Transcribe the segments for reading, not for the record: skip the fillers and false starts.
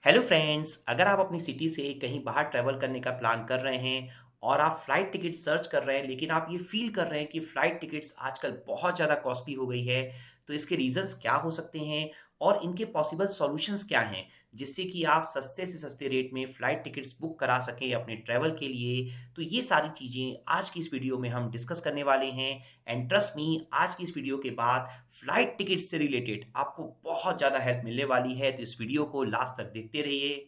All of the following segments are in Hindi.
हेलो फ्रेंड्स, अगर आप अपनी सिटी से कहीं बाहर ट्रैवल करने का प्लान कर रहे हैं और आप फ्लाइट टिकट सर्च कर रहे हैं, लेकिन आप ये फील कर रहे हैं कि फ्लाइट टिकट्स आजकल बहुत ज़्यादा कॉस्टली हो गई है, तो इसके रीज़न्स क्या हो सकते हैं और इनके पॉसिबल सॉल्यूशंस क्या हैं, जिससे कि आप सस्ते से सस्ते रेट में फ्लाइट टिकट्स बुक करा सकें अपने ट्रैवल के लिए। तो ये सारी चीज़ें आज की इस वीडियो में हम डिस्कस करने वाले हैं एंड ट्रस्ट मी, आज की इस वीडियो के बाद फ्लाइट टिकट से रिलेटेड आपको बहुत ज़्यादा हेल्प मिलने वाली है, तो इस वीडियो को लास्ट तक देखते रहिए।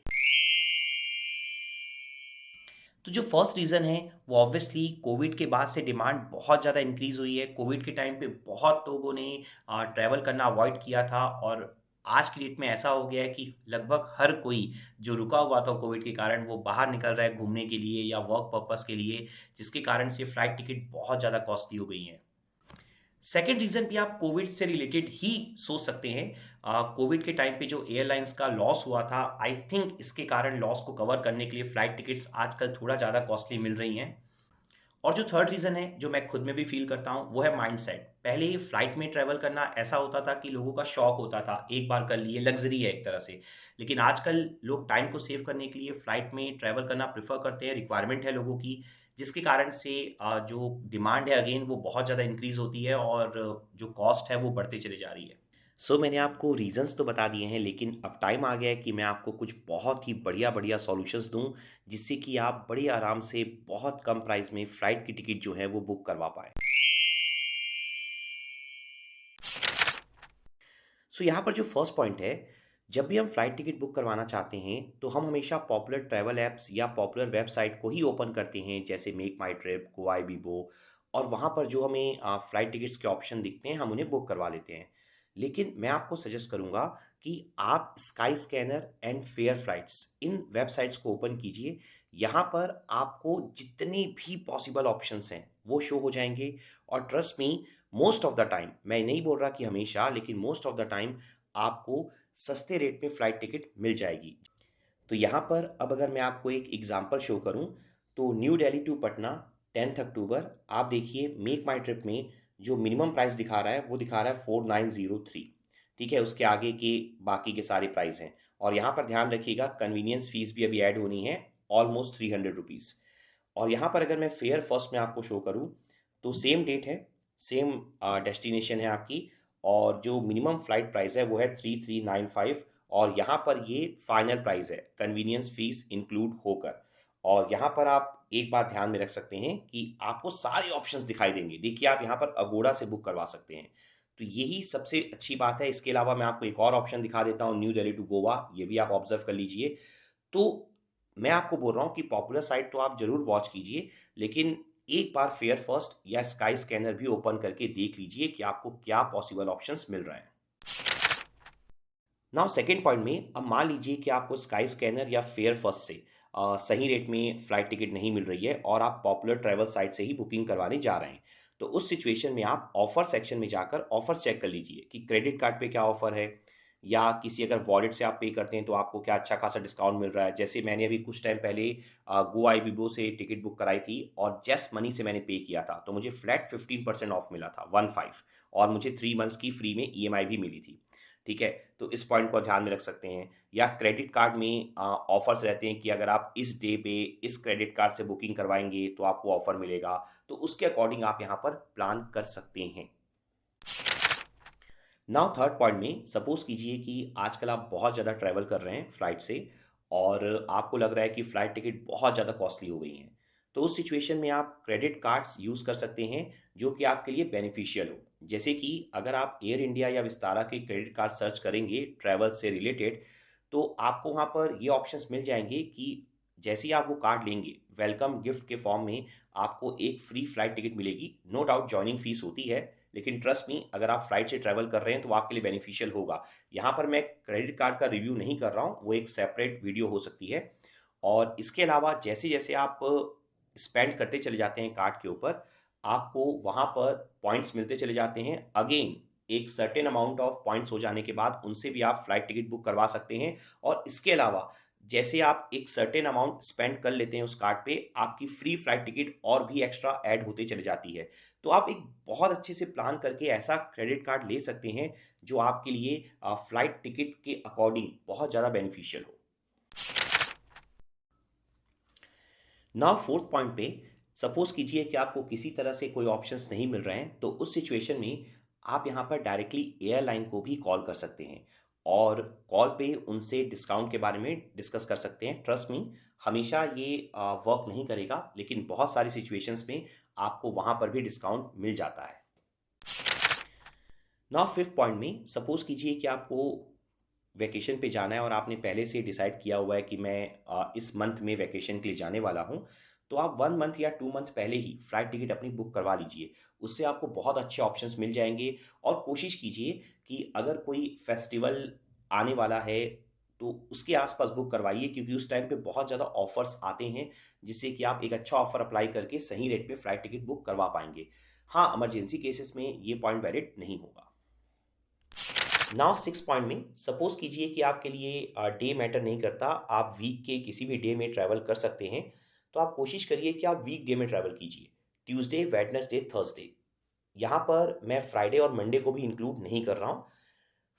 तो जो फर्स्ट रीज़न है, वो ऑब्वियसली कोविड के बाद से डिमांड बहुत ज़्यादा इंक्रीज़ हुई है। कोविड के टाइम पे बहुत लोगों ने ट्रैवल करना अवॉइड किया था और आज की डेट में ऐसा हो गया है कि लगभग हर कोई जो रुका हुआ था कोविड के कारण, वो बाहर निकल रहा है घूमने के लिए या वर्क पर्पज़ के लिए, जिसके कारण से फ्लाइट टिकट बहुत ज़्यादा कॉस्टली हो गई हैं। सेकंड रीज़न भी आप कोविड से रिलेटेड ही सोच सकते हैं। कोविड के टाइम पे जो एयरलाइंस का लॉस हुआ था, आई थिंक इसके कारण लॉस को कवर करने के लिए फ्लाइट टिकट्स आजकल थोड़ा ज़्यादा कॉस्टली मिल रही हैं। और जो थर्ड रीज़न है, जो मैं खुद में भी फ़ील करता हूँ, वो है माइंडसेट। पहले फ्लाइट में ट्रैवल करना ऐसा होता था कि लोगों का शौक होता था, एक बार कर लिए, लग्ज़री है एक तरह से। लेकिन आजकल लोग टाइम को सेव करने के लिए फ्लाइट में ट्रैवल करना प्रेफ़र करते हैं, रिक्वायरमेंट है लोगों की, जिसके कारण से जो डिमांड है अगेन वो बहुत ज़्यादा इंक्रीज़ होती है और जो कॉस्ट है वो बढ़ते चली जा रही है। मैंने आपको रीज़न्स तो बता दिए हैं, लेकिन अब टाइम आ गया है कि मैं आपको कुछ बहुत ही बढ़िया-बढ़िया सॉल्यूशंस दूँ, जिससे कि आप बड़े आराम से बहुत कम प्राइस में फ्लाइट की टिकट जो है वो बुक करवा पाएँ। यहाँ पर जो फर्स्ट पॉइंट है, जब भी हम फ्लाइट टिकट बुक करवाना चाहते हैं, तो हम हमेशा पॉपुलर ट्रैवल ऐप्स या पॉपुलर वेबसाइट को ही ओपन करते हैं, जैसे मेक माई ट्रिप, गोआईबिबो, और वहाँ पर जो हमें फ्लाइट टिकट्स के ऑप्शन दिखते हैं, हम उन्हें बुक करवा लेते हैं। लेकिन मैं आपको सजेस्ट करूँगा कि आप sky scanner and fair flights in websites को ओपन कीजिए। यहाँ पर आपको जितने भी पॉसिबल ऑप्शंस हैं, वो शो हो जाएँगे और trust me, most of the time, मैं नहीं बोल रहा कि हमेशा, लेकिन मोस्ट ऑफ द टाइम आपको सस्ते रेट में फ्लाइट टिकट मिल जाएगी। तो यहाँ पर अब अगर मैं आपको एक एग्जांपल शो करूँ, तो New Delhi to Patna 10th October, आप देखिए मेक माई ट्रिप में जो मिनिमम प्राइस दिखा रहा है, वो दिखा रहा है 4903। ठीक है, उसके आगे के बाकी के सारे प्राइस हैं। और यहाँ पर ध्यान रखिएगा, कन्वीनियंस फीस भी अभी ऐड होनी है, ऑलमोस्ट 300 रुपीज़। और यहाँ पर अगर मैं फेयर फर्स्ट में आपको शो करूँ, तो सेम डेट है, सेम डेस्टिनेशन है आपकी, और जो मिनिमम फ्लाइट प्राइस है वो है 3395, और यहाँ पर ये फाइनल प्राइस है कन्वीनियंस फीस इंक्लूड होकर। और यहाँ पर आप एक बात ध्यान में रख सकते हैं कि आपको सारे ऑप्शंस दिखाई देंगे। देखिए, आप यहाँ पर अगोड़ा से बुक करवा सकते हैं, तो यही सबसे अच्छी बात है। इसके अलावा मैं आपको एक और ऑप्शन दिखा देता हूँ, न्यू दिल्ली टू गोवा, ये भी आप ऑब्जर्व कर लीजिए। तो मैं आपको बोल रहा हूँ कि पॉपुलर साइट तो आप ज़रूर वॉच कीजिए, लेकिन एक बार फेयर फर्स्ट या स्काई स्कैनर भी ओपन करके देख लीजिए कि आपको क्या पॉसिबल ऑप्शंस मिल रहे हैं। नाउ सेकंड पॉइंट में, अब मान लीजिए कि आपको स्काई स्कैनर या फेयर फर्स्ट से सही रेट में फ्लाइट टिकट नहीं मिल रही है और आप पॉपुलर ट्रैवल साइट से ही बुकिंग करवाने जा रहे हैं। तो उस सिचुएशन में आप ऑफर सेक्शन में जाकर ऑफर्स चेक कर लीजिए कि क्रेडिट कार्ड पे क्या ऑफर है, या किसी अगर वॉलेट से आप पे करते हैं तो आपको क्या अच्छा खासा डिस्काउंट मिल रहा है। जैसे मैंने अभी कुछ टाइम पहले गो आई बीबो से टिकट बुक कराई थी और जेस मनी से मैंने पे किया था, तो मुझे फ्लैट 15% ऑफ मिला था, 15, और मुझे 3 मंथ्स की फ्री में ईएमआई भी मिली थी। ठीक है, तो इस पॉइंट को ध्यान में रख सकते हैं। या क्रेडिट कार्ड में ऑफर्स रहते हैं कि अगर आप इस डे पे इस क्रेडिट कार्ड से बुकिंग करवाएंगे तो आपको ऑफर मिलेगा, तो उसके अकॉर्डिंग आप यहाँ पर प्लान कर सकते हैं। नाउ थर्ड पॉइंट में, सपोज कीजिए कि आजकल आप बहुत ज़्यादा ट्रैवल कर रहे हैं फ्लाइट से और आपको लग रहा है कि फ़्लाइट टिकट बहुत ज़्यादा कॉस्टली हो गई हैं। तो उस सिचुएशन में आप क्रेडिट कार्ड्स यूज़ कर सकते हैं, जो कि आपके लिए बेनिफिशियल हो। जैसे कि अगर आप एयर इंडिया या विस्तारा के क्रेडिट कार्ड सर्च करेंगे ट्रैवल से रिलेटेड, तो आपको वहाँ पर ये ऑप्शंस मिल जाएंगे कि जैसे ही आप वो कार्ड लेंगे, वेलकम गिफ्ट के फॉर्म में आपको एक फ्री फ्लाइट टिकट मिलेगी। नो डाउट जॉइनिंग फीस होती है, लेकिन ट्रस्ट मी, अगर आप फ्लाइट से ट्रैवल कर रहे हैं तो वो आपके लिए बेनिफिशियल होगा। यहाँ पर मैं क्रेडिट कार्ड का रिव्यू नहीं कर रहा हूँ, वो एक सेपरेट वीडियो हो सकती है। और इसके अलावा जैसे जैसे आप स्पेंड करते चले जाते हैं कार्ड के ऊपर, आपको वहाँ पर पॉइंट्स मिलते चले जाते हैं। अगेन, एक सर्टेन अमाउंट ऑफ पॉइंट्स हो जाने के बाद उनसे भी आप फ्लाइट टिकट बुक करवा सकते हैं। और इसके अलावा जैसे आप एक सर्टेन अमाउंट स्पेंड कर लेते हैं उस कार्ड पे, आपकी फ्री फ्लाइट टिकट और भी एक्स्ट्रा ऐड होते चले जाती है। तो आप एक बहुत अच्छे से प्लान करके ऐसा क्रेडिट कार्ड ले सकते हैं जो आपके लिए फ्लाइट टिकट के अकॉर्डिंग बहुत ज़्यादा बेनिफिशियल हो। नाउ फोर्थ पॉइंट पे सपोज कीजिए कि आपको किसी तरह से कोई ऑप्शंस नहीं मिल रहे हैं, तो उस सिचुएशन में आप यहाँ पर डायरेक्टली एयरलाइन को भी कॉल कर सकते हैं और कॉल पे उनसे डिस्काउंट के बारे में डिस्कस कर सकते हैं। ट्रस्ट मी, हमेशा ये वर्क नहीं करेगा, लेकिन बहुत सारी सिचुएशंस में आपको वहाँ पर भी डिस्काउंट मिल जाता है। नाउ फिफ्थ पॉइंट में सपोज कीजिए कि आपको वैकेशन पे जाना है और आपने पहले से डिसाइड किया हुआ है कि मैं इस मंथ में वैकेशन के लिए जाने वाला हूँ, तो आप 1 मंथ या 2 मंथ पहले ही फ्लाइट टिकट अपनी बुक करवा लीजिए। उससे आपको बहुत अच्छे ऑप्शंस मिल जाएंगे। और कोशिश कीजिए कि अगर कोई फेस्टिवल आने वाला है तो उसके आसपास बुक करवाइए, क्योंकि उस टाइम पे बहुत ज़्यादा ऑफर्स आते हैं, जिससे कि आप एक अच्छा ऑफर अप्लाई करके सही रेट पे फ्लाइट टिकट बुक करवा पाएंगे। हाँ, इमरजेंसी केसेस में ये पॉइंट वैलिड नहीं होगा। नाउ सिक्स पॉइंट में सपोज कीजिए कि आपके लिए डे मैटर नहीं करता, आप वीक के किसी भी डे में ट्रैवल कर सकते हैं। तो आप कोशिश करिए कि आप वीक डे में ट्रैवल कीजिए, ट्यूसडे, वेडनेसडे, थर्सडे। यहाँ पर मैं फ्राइडे और मंडे को भी इंक्लूड नहीं कर रहा हूँ।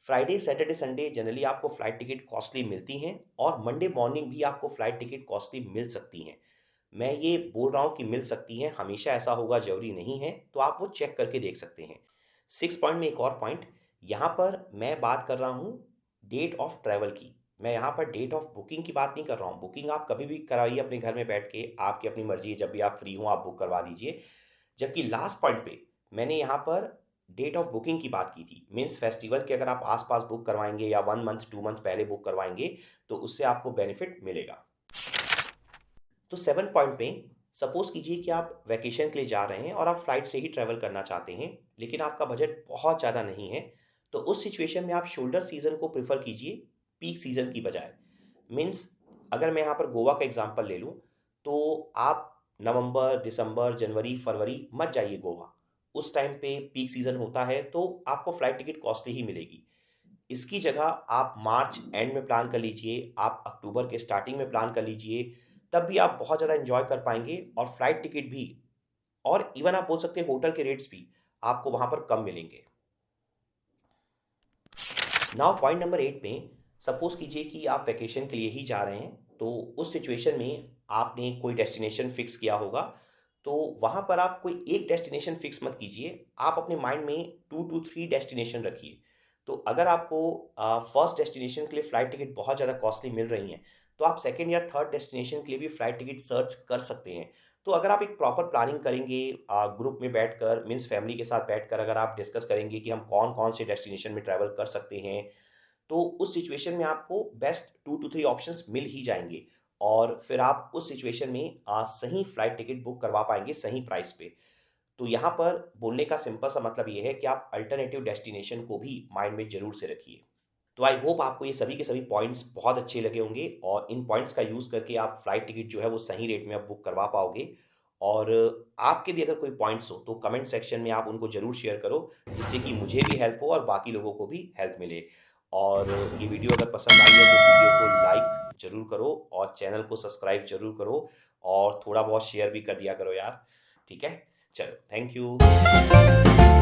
फ्राइडे, सैटरडे, संडे जनरली आपको फ्लाइट टिकट कॉस्टली मिलती हैं, और मंडे मॉर्निंग भी आपको फ्लाइट टिकट कॉस्टली मिल सकती हैं। मैं ये बोल रहा हूँ कि मिल सकती हैं, हमेशा ऐसा होगा ज़रूरी नहीं है, तो आप वो चेक करके देख सकते हैं। सिक्स पॉइंट में एक और पॉइंट, यहाँ पर मैं बात कर रहा हूँ डेट ऑफ ट्रैवल की। मैं यहाँ पर डेट ऑफ बुकिंग की बात नहीं कर रहा हूँ। बुकिंग आप कभी भी कराइए अपने घर में बैठ के, आपकी अपनी मर्जी है, जब भी आप फ्री हो आप बुक करवा लीजिए। जबकि लास्ट पॉइंट पे मैंने यहाँ पर डेट ऑफ बुकिंग की बात की थी, मीन्स फेस्टिवल के अगर आप आसपास बुक करवाएंगे या 1 मंथ 2 मंथ पहले बुक करवाएंगे तो उससे आपको बेनिफिट मिलेगा। तो 7 पॉइंट पे सपोज कीजिए कि आप वैकेशन के लिए जा रहे हैं और आप फ्लाइट से ही ट्रैवल करना चाहते हैं, लेकिन आपका बजट बहुत ज़्यादा नहीं है। तो उस सिचुएशन में आप शोल्डर सीजन को प्रेफर कीजिए पीक सीजन की बजाय। मीन्स अगर मैं यहाँ पर गोवा का एग्जांपल ले लूँ, तो आप नवंबर, दिसंबर, जनवरी, फरवरी मत जाइए गोवा। उस टाइम पे पीक सीजन होता है, तो आपको फ्लाइट टिकट कॉस्टली ही मिलेगी। इसकी जगह आप मार्च एंड में प्लान कर लीजिए, आप अक्टूबर के स्टार्टिंग में प्लान कर लीजिए। तब भी आप बहुत ज़्यादा एंजॉय कर पाएंगे, और फ्लाइट टिकट भी, और इवन आप बोल सकते हैं होटल के रेट्स भी आपको वहाँ पर कम मिलेंगे। नाउ पॉइंट नंबर 8 में सपोज कीजिए कि आप वैकेशन के लिए ही जा रहे हैं, तो उस सिचुएशन में आपने कोई डेस्टिनेशन फिक्स किया होगा। तो वहाँ पर आप कोई एक डेस्टिनेशन फिक्स मत कीजिए, आप अपने माइंड में 2 to 3 डेस्टिनेशन रखिए। तो अगर आपको फर्स्ट डेस्टिनेशन के लिए फ़्लाइट टिकट बहुत ज़्यादा कॉस्टली मिल रही हैं, तो आप सेकंड या थर्ड डेस्टिनेशन के लिए भी फ़्लाइट टिकट सर्च कर सकते हैं। तो अगर आप एक प्रॉपर प्लानिंग करेंगे, ग्रुप में बैठकर, मीन्स फैमिली के साथ बैठकर अगर आप डिस्कस करेंगे कि हम कौन-कौन से डेस्टिनेशन में ट्रैवल कर सकते हैं, तो उस सिचुएशन में आपको बेस्ट 2 to 3 ऑप्शंस मिल ही जाएँगे, और फिर आप उस सिचुएशन में सही फ्लाइट टिकट बुक करवा पाएँगे सही प्राइस पे। तो यहाँ पर बोलने का सिंपल सा मतलब ये है कि आप अल्टरनेटिव डेस्टिनेशन को भी माइंड में ज़रूर से रखिए। तो आई होप आपको ये सभी के सभी पॉइंट्स बहुत अच्छे लगे होंगे, और इन पॉइंट्स का यूज़ करके आप फ्लाइट टिकट जो है वो सही रेट में आप बुक करवा पाओगे। और आपके भी अगर कोई पॉइंट्स हो तो कमेंट सेक्शन में आप उनको ज़रूर शेयर करो, जिससे कि मुझे भी हेल्प हो और बाकी लोगों को भी हेल्प मिले। और ये वीडियो अगर पसंद आई है तो इस वीडियो को लाइक ज़रूर करो, और चैनल को सब्सक्राइब ज़रूर करो, और थोड़ा बहुत शेयर भी कर दिया करो यार। ठीक है, चलो, थैंक यू।